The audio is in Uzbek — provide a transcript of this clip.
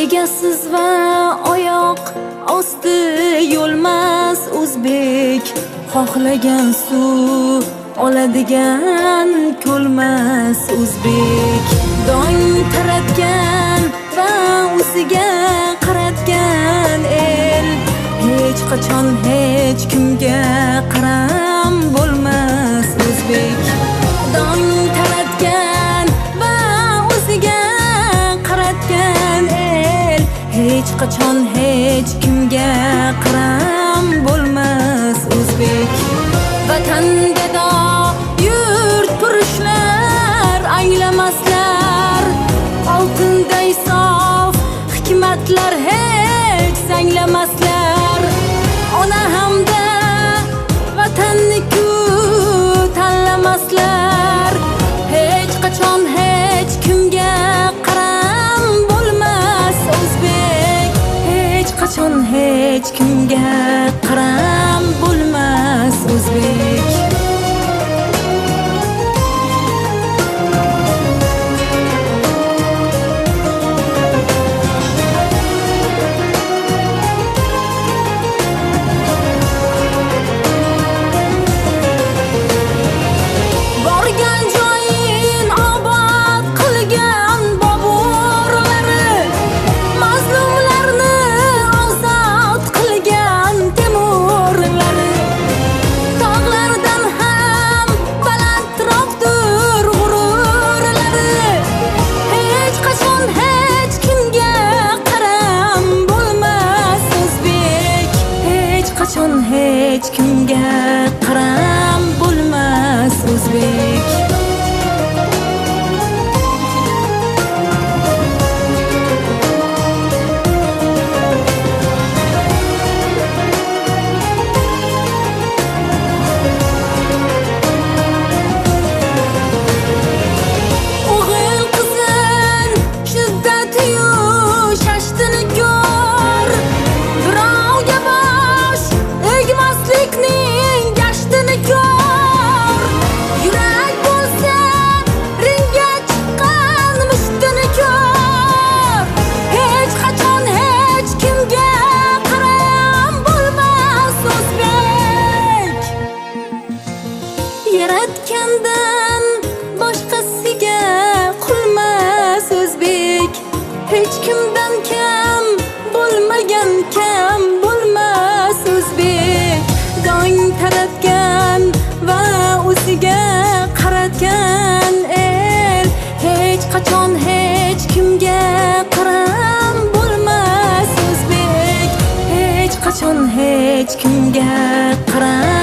egasiz va oyoq osti yo'lmas o'zbek, xohlagan suv oladigan ko'lmas o'zbek. Dong taratgan va o'ziga qaratgan el, hech qachon hech kimga qaram bo'lmas o'zbek. Dong taratgan va o'ziga qaratgan el, hech qachon hech kimga qaram bo'lmas o'zbek. Vatan gado yurt purishlar anglamaslar, oltinday sof hikmatlar hech sanglamaslar. Ona hamda vatanni-ku tanlamaslar, hech qachon hech kimga qaram bo'lmas o'zbek, hech qachon hech kimga qaram bo'lmas o'zbek. Hech kimga qaram bo'lmas o'zbek. O'g'il qizin shiddati-yu shashtini ko'r, birovga bosh egmaslikning gashtini ko'r. Yurak bo'lsa ringga chiqqan mushtini ko'r, hech qachon hech kimga qaram bo'lmas o'zbek. Yaratgandan boshqasiga qulmas o'zbek, hech kimdan kam bo'lmagan kam bo'lmas o'zbek. Dong taratgan va o'ziga qaratgan el, hech qachon hech kimga qaram bo'lmas o'zbek, hech qachon hech kimga qaram